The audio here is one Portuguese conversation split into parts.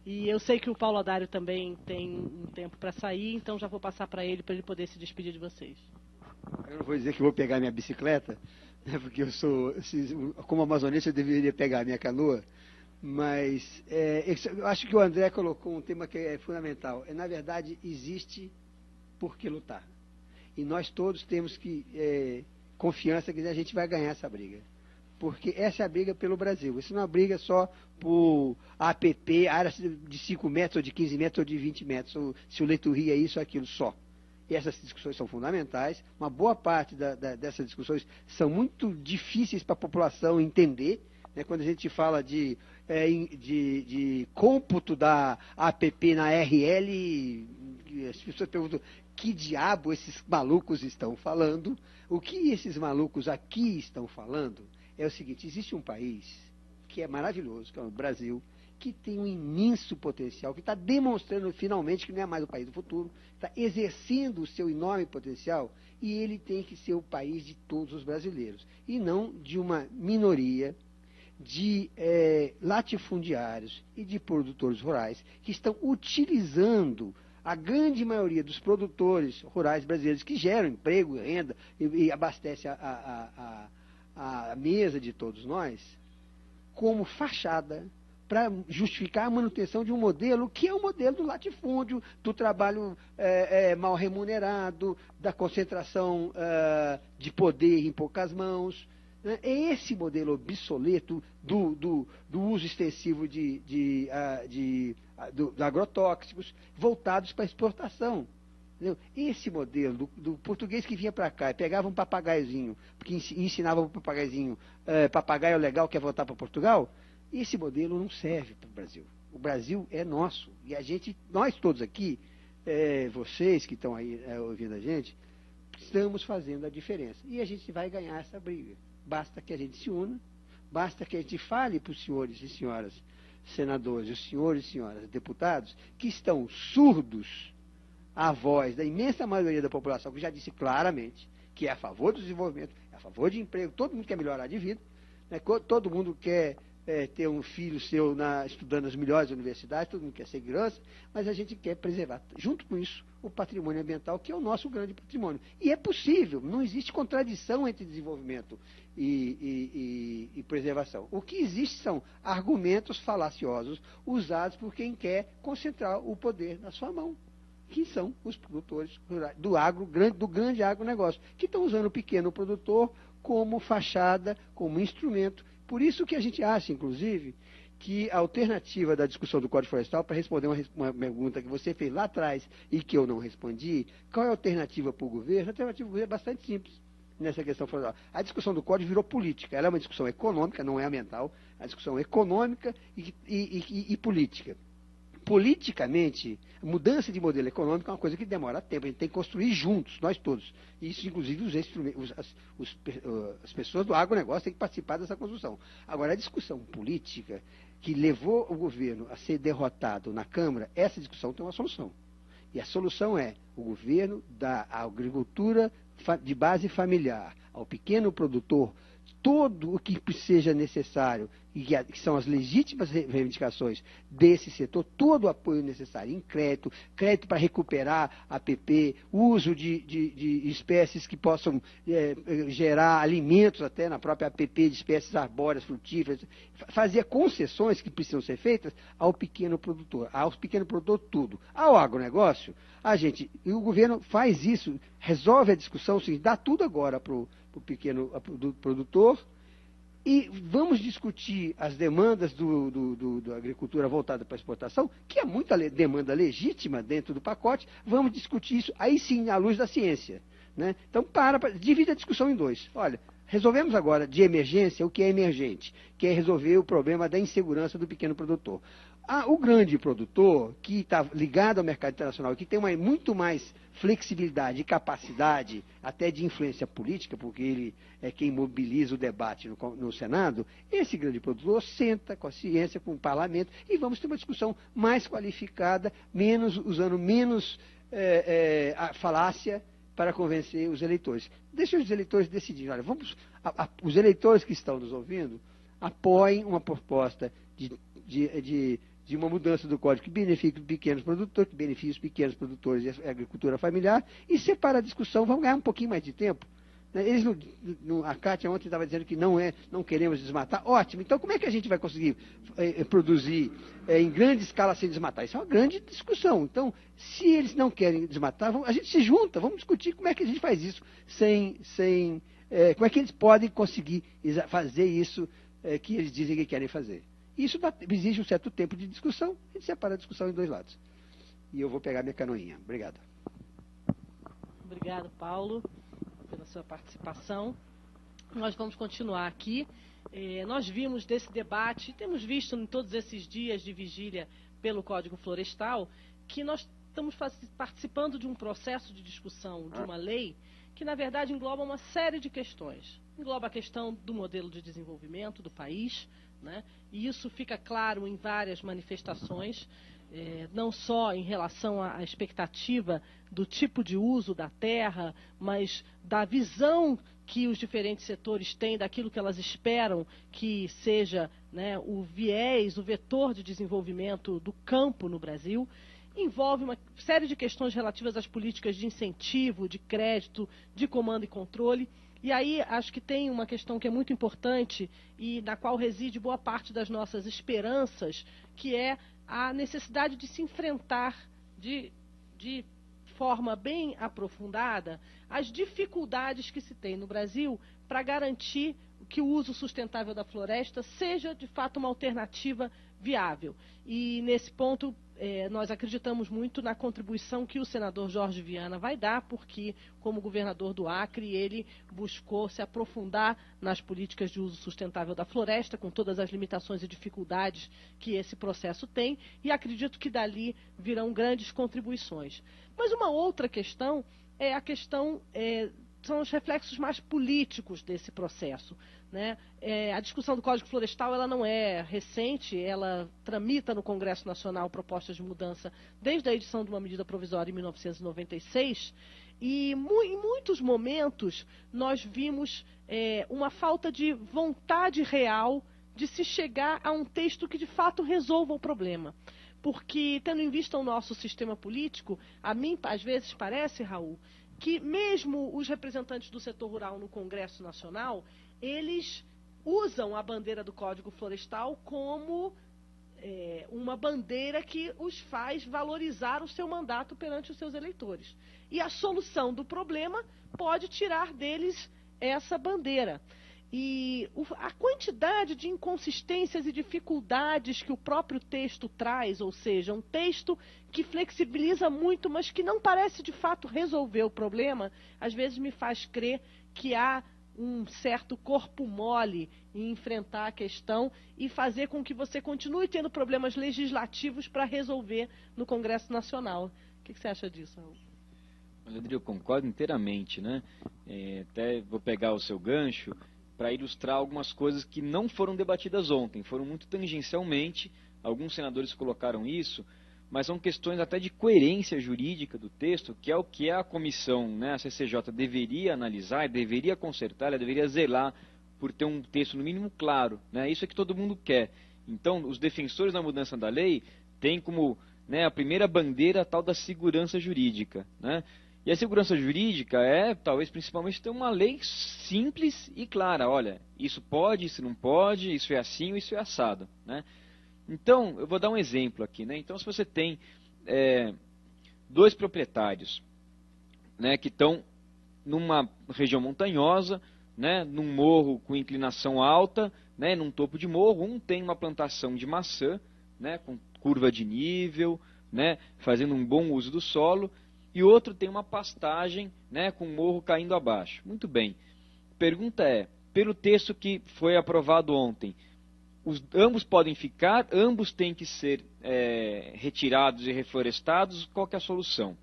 E eu sei que o Paulo Adário também tem um tempo para sair, então já vou passar para ele poder se despedir de vocês. Eu não vou dizer que vou pegar minha bicicleta, né, porque eu sou, como amazonense, eu deveria pegar a minha canoa, mas eu acho que o André colocou um tema que é fundamental. Na verdade, existe por que lutar. E nós todos temos que confiança que a gente vai ganhar essa briga. Porque essa é a briga pelo Brasil. Isso não é uma briga só por APP, áreas de 5 metros, ou de 15 metros, ou de 20 metros, ou se o Leituri é isso ou aquilo só. E essas discussões são fundamentais. Uma boa parte dessas discussões são muito difíceis para a população entender. Né? Quando a gente fala de cômputo da APP na RL, as pessoas perguntam: que diabo esses malucos estão falando? O que esses malucos aqui estão falando é o seguinte: existe um país que é maravilhoso, que é o Brasil, que tem um imenso potencial, que está demonstrando finalmente que não é mais o país do futuro, está exercendo o seu enorme potencial, e ele tem que ser o país de todos os brasileiros, e não de uma minoria de latifundiários e de produtores rurais que estão utilizando a grande maioria dos produtores rurais brasileiros, que geram emprego, renda e abastecem a mesa de todos nós, como fachada para justificar a manutenção de um modelo que é o modelo do latifúndio, do trabalho mal remunerado, da concentração de poder em poucas mãos. Né? É esse modelo obsoleto do uso extensivo de agrotóxicos voltados para a exportação. Entendeu? Esse modelo do português que vinha para cá e pegava um papagaiozinho, porque ensinava o papagaiozinho, papagaio legal quer voltar para Portugal, esse modelo não serve para o Brasil. O Brasil é nosso. E nós todos aqui, vocês que estão aí ouvindo a gente, estamos fazendo a diferença. E a gente vai ganhar essa briga. Basta que a gente se una, basta que a gente fale para os senhores e senhoras senadores, os senhores e senhoras deputados, que estão surdos à voz da imensa maioria da população, que já disse claramente que é a favor do desenvolvimento, é a favor de emprego, todo mundo quer melhorar de vida, né? Todo mundo quer ter um filho seu estudando nas melhores universidades, todo mundo quer segurança, mas a gente quer preservar, junto com isso, o patrimônio ambiental, que é o nosso grande patrimônio. E é possível, não existe contradição entre desenvolvimento e preservação. O que existe são argumentos falaciosos usados por quem quer concentrar o poder na sua mão, que são os produtores do grande agronegócio, que estão usando o pequeno produtor como fachada, como instrumento. Por isso que a gente acha, inclusive, que a alternativa da discussão do Código Florestal, para responder uma pergunta que você fez lá atrás e que eu não respondi, qual é a alternativa para o governo? A alternativa para o governo é bastante simples nessa questão florestal. A discussão do Código virou política. Ela é uma discussão econômica, não é ambiental, é uma discussão econômica e política. Politicamente, mudança de modelo econômico é uma coisa que demora tempo, a gente tem que construir juntos, nós todos. Isso, inclusive, as pessoas do agronegócio têm que participar dessa construção. Agora, a discussão política que levou o governo a ser derrotado na Câmara, essa discussão tem uma solução. E a solução é o governo dar à agricultura de base familiar, ao pequeno produtor, todo o que seja necessário, e que são as legítimas reivindicações desse setor, todo o apoio necessário em crédito para recuperar a APP, uso de espécies que possam gerar alimentos até na própria APP, de espécies arbóreas, frutíferas, fazer concessões que precisam ser feitas ao pequeno produtor tudo. Ao agronegócio, o governo faz isso, resolve a discussão, dá tudo agora para o pequeno produtor, e vamos discutir as demandas da agricultura voltada para a exportação, que é muita demanda legítima dentro do pacote, vamos discutir isso, aí sim, à luz da ciência. Né? Então, divide a discussão em dois. Olha, resolvemos agora de emergência o que é emergente, que é resolver o problema da insegurança do pequeno produtor. O grande produtor, que está ligado ao mercado internacional, que tem muito mais flexibilidade e capacidade até de influência política, porque ele é quem mobiliza o debate no Senado, esse grande produtor senta com a ciência, com o parlamento, e vamos ter uma discussão mais qualificada, usando menos a falácia para convencer os eleitores. Deixa os eleitores decidirem. Olha, os eleitores que estão nos ouvindo apoiem uma proposta de de uma mudança do código que beneficie os pequenos produtores, que beneficie os pequenos produtores e a agricultura familiar, e separa a discussão, vamos ganhar um pouquinho mais de tempo. Eles a Kátia ontem estava dizendo que não queremos desmatar. Ótimo, então como é que a gente vai conseguir produzir em grande escala sem desmatar? Isso é uma grande discussão. Então, se eles não querem desmatar, a gente se junta, vamos discutir como é que a gente faz isso como é que eles podem conseguir fazer isso que eles dizem que querem fazer. Isso exige um certo tempo de discussão, a gente separa a discussão em dois lados. E eu vou pegar minha canoinha. Obrigado. Obrigado, Paulo, pela sua participação. Nós vamos continuar aqui. Nós vimos desse debate, temos visto em todos esses dias de vigília pelo Código Florestal, que nós estamos participando de um processo de discussão de uma lei que, na verdade, engloba uma série de questões. Engloba a questão do modelo de desenvolvimento do país, né? E isso fica claro em várias manifestações, não só em relação à expectativa do tipo de uso da terra, mas da visão que os diferentes setores têm daquilo que elas esperam que seja, né, o viés, o vetor de desenvolvimento do campo no Brasil. Envolve uma série de questões relativas às políticas de incentivo, de crédito, de comando e controle. E aí acho que tem uma questão que é muito importante e na qual reside boa parte das nossas esperanças, que é a necessidade de se enfrentar de forma bem aprofundada as dificuldades que se tem no Brasil para garantir que o uso sustentável da floresta seja, de fato, uma alternativa viável. E, nesse ponto, nós acreditamos muito na contribuição que o senador Jorge Viana vai dar, porque, como governador do Acre, ele buscou se aprofundar nas políticas de uso sustentável da floresta, com todas as limitações e dificuldades que esse processo tem, e acredito que dali virão grandes contribuições. Mas uma outra questão é a questão... são os reflexos mais políticos desse processo, né? A discussão do Código Florestal ela não é recente, ela tramita no Congresso Nacional propostas de mudança desde a edição de uma medida provisória em 1996, e em muitos momentos nós vimos uma falta de vontade real de se chegar a um texto que de fato resolva o problema. Porque, tendo em vista o nosso sistema político, a mim às vezes parece, Raul, que mesmo os representantes do setor rural no Congresso Nacional, eles usam a bandeira do Código Florestal como uma bandeira que os faz valorizar o seu mandato perante os seus eleitores. E a solução do problema pode tirar deles essa bandeira. E a quantidade de inconsistências e dificuldades que o próprio texto traz, ou seja, um texto que flexibiliza muito, mas que não parece de fato resolver o problema, às vezes me faz crer que há um certo corpo mole em enfrentar a questão e fazer com que você continue tendo problemas legislativos para resolver no Congresso Nacional. O que você acha disso, Raul? Olha, Adri, eu concordo inteiramente, né? Até vou pegar o seu gancho para ilustrar algumas coisas que não foram debatidas ontem, foram muito tangencialmente, alguns senadores colocaram isso, mas são questões até de coerência jurídica do texto, que é o que a comissão, né, a CCJ, deveria analisar, deveria consertar, ela deveria zelar por ter um texto no mínimo claro, né? Isso é que todo mundo quer. Então, os defensores da mudança da lei têm como, né, a primeira bandeira a tal da segurança jurídica, né? E a segurança jurídica talvez, principalmente, ter uma lei simples e clara. Olha, isso pode, isso não pode, isso é assim, isso é assado, né? Então, eu vou dar um exemplo aqui, né? Então, se você tem dois proprietários, né, que estão numa região montanhosa, né, num morro com inclinação alta, né, num topo de morro, um tem uma plantação de maçã, né, com curva de nível, né, fazendo um bom uso do solo, e outro tem uma pastagem, né, com o morro caindo abaixo. Muito bem. Pergunta pelo texto que foi aprovado ontem, ambos podem ficar, ambos têm que ser retirados e reflorestados, qual que é a solução?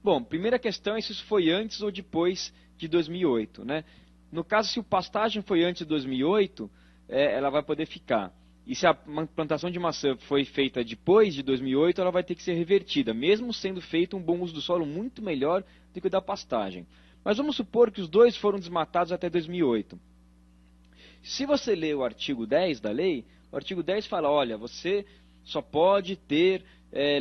Bom, primeira questão é se isso foi antes ou depois de 2008, né? No caso, se a pastagem foi antes de 2008, ela vai poder ficar. E se a plantação de maçã foi feita depois de 2008, ela vai ter que ser revertida, mesmo sendo feito um bom uso do solo muito melhor do que o da pastagem. Mas vamos supor que os dois foram desmatados até 2008. Se você ler o artigo 10 da lei, o artigo 10 fala, olha, você só pode ter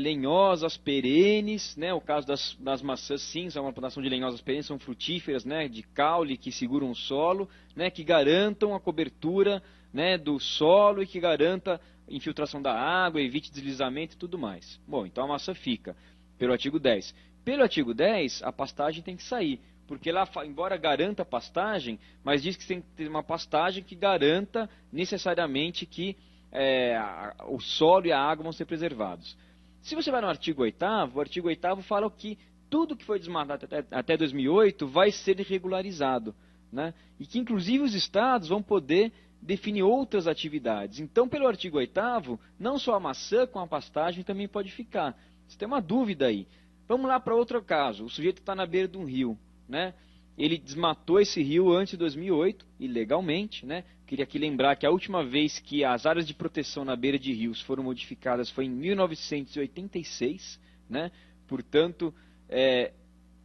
lenhosas perenes, né? O caso das maçãs, sim, são uma plantação de lenhosas perenes, são frutíferas, né? De caule, que seguram o solo, né? Que garantam a cobertura, né? Do solo e que garanta infiltração da água, evite deslizamento e tudo mais. Bom, então a maçã fica, pelo artigo 10. Pelo artigo 10, a pastagem tem que sair, porque lá, embora garanta a pastagem, mas diz que tem que ter uma pastagem que garanta necessariamente que o solo e a água vão ser preservados. Se você vai no artigo 8º, o artigo 8º fala que tudo que foi desmatado até 2008 vai ser regularizado, né? E que inclusive os estados vão poder definir outras atividades. Então, pelo artigo 8º, não só a maçã com a pastagem também pode ficar. Você tem uma dúvida aí. Vamos lá para outro caso. O sujeito está na beira de um rio, né? Ele desmatou esse rio antes de 2008, ilegalmente, né? Queria aqui lembrar que a última vez que as áreas de proteção na beira de rios foram modificadas foi em 1986, né? Portanto,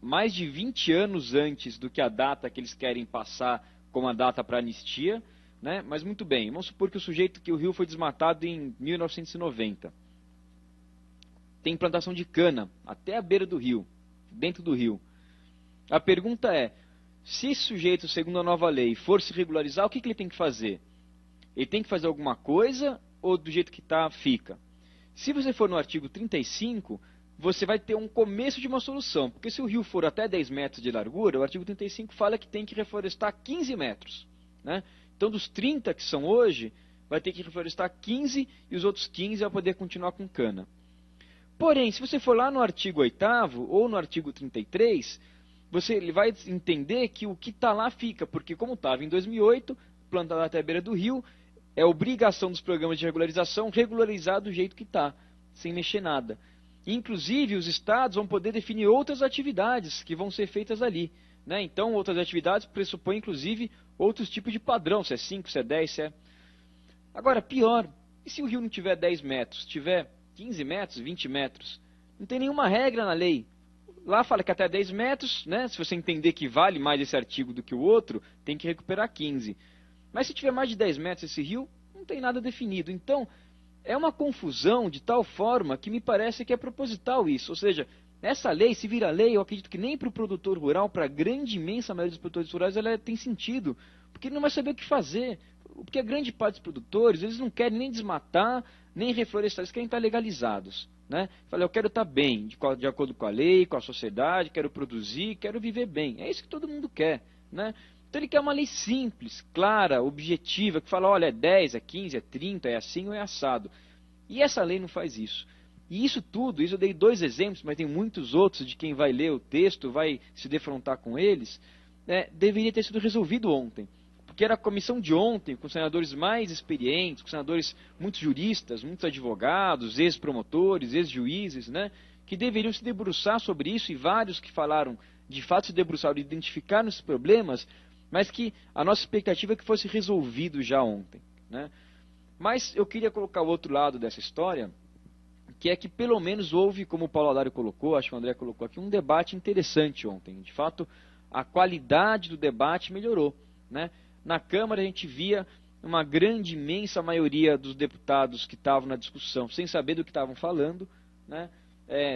mais de 20 anos antes do que a data que eles querem passar como a data para anistia, né? Mas muito bem, vamos supor que o rio foi desmatado em 1990. Tem plantação de cana até a beira do rio, dentro do rio. A pergunta é, se esse sujeito, segundo a nova lei, for se regularizar, o que ele tem que fazer? Ele tem que fazer alguma coisa ou do jeito que está, fica? Se você for no artigo 35, você vai ter um começo de uma solução, porque se o rio for até 10 metros de largura, o artigo 35 fala que tem que reflorestar 15 metros, né? Então, dos 30 que são hoje, vai ter que reflorestar 15 e os outros 15 vai poder continuar com cana. Porém, se você for lá no artigo 8º ou no artigo 33, ele vai entender que o que está lá fica, porque como estava em 2008, plantado até a beira do rio, é obrigação dos programas de regularização regularizar do jeito que está, sem mexer nada. Inclusive, os estados vão poder definir outras atividades que vão ser feitas ali, né? Então, outras atividades pressupõem, inclusive, outros tipos de padrão, se é 5, se é 10, se é... Agora, pior, e se o rio não tiver 10 metros, tiver 15 metros, 20 metros? Não tem nenhuma regra na lei. Lá fala que até 10 metros, né? Se você entender que vale mais esse artigo do que o outro, tem que recuperar 15. Mas se tiver mais de 10 metros esse rio, não tem nada definido. Então, é uma confusão de tal forma que me parece que é proposital isso. Ou seja, essa lei, se vira lei, eu acredito que nem para o produtor rural, para a grande, imensa maioria dos produtores rurais, ela tem sentido. Porque ele não vai saber o que fazer. Porque a grande parte dos produtores, eles não querem nem desmatar, nem reflorestar, eles querem estar legalizados, né? Fala, eu quero estar bem, de acordo com a lei, com a sociedade, quero produzir, quero viver bem. É isso que todo mundo quer, né? Então ele quer uma lei simples, clara, objetiva, que fala, olha, é 10, é 15, é 30, é assim ou é assado. E essa lei não faz isso. E isso tudo, isso eu dei 2 exemplos, mas tem muitos outros de quem vai ler o texto, vai se defrontar com eles, deveria ter sido resolvido ontem. Porque era a comissão de ontem, com senadores mais experientes, com senadores muitos juristas, muitos advogados, ex-promotores, ex-juízes, né, que deveriam se debruçar sobre isso, e vários que falaram, de fato se debruçaram e identificaram esses problemas, mas que a nossa expectativa é que fosse resolvido já ontem, né. Mas eu queria colocar o outro lado dessa história, que é que pelo menos houve, como o Paulo Adário colocou, acho que o André colocou aqui, um debate interessante ontem. De fato, a qualidade do debate melhorou, né. Na Câmara a gente via uma grande, imensa maioria dos deputados que estavam na discussão sem saber do que estavam falando, né,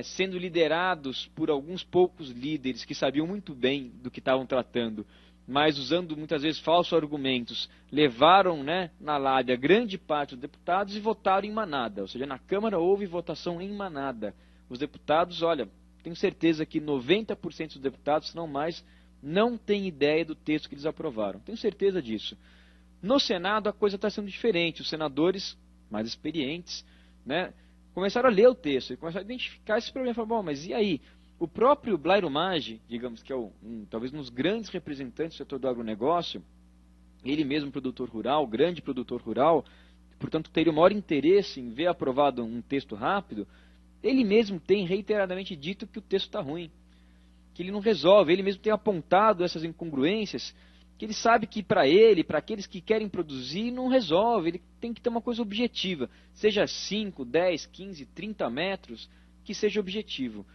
sendo liderados por alguns poucos líderes que sabiam muito bem do que estavam tratando, mas usando muitas vezes falsos argumentos, levaram, né, na lábia grande parte dos deputados e votaram em manada. Ou seja, na Câmara houve votação em manada. Os deputados, olha, tenho certeza que 90% dos deputados, se não mais, não tem ideia do texto que eles aprovaram. Tenho certeza disso. No Senado a coisa está sendo diferente. Os senadores mais experientes, né, começaram a ler o texto e começaram a identificar esse problema. Falaram, bom, mas e aí? O próprio Blairo Maggi, digamos que é talvez um dos grandes representantes do setor do agronegócio, ele mesmo produtor rural, grande produtor rural, portanto teria o maior interesse em ver aprovado um texto rápido, ele mesmo tem reiteradamente dito que o texto está ruim, que ele não resolve, ele mesmo tem apontado essas incongruências, que ele sabe que para ele, para aqueles que querem produzir, não resolve, ele tem que ter uma coisa objetiva, seja 5, 10, 15, 30 metros, que seja objetivo.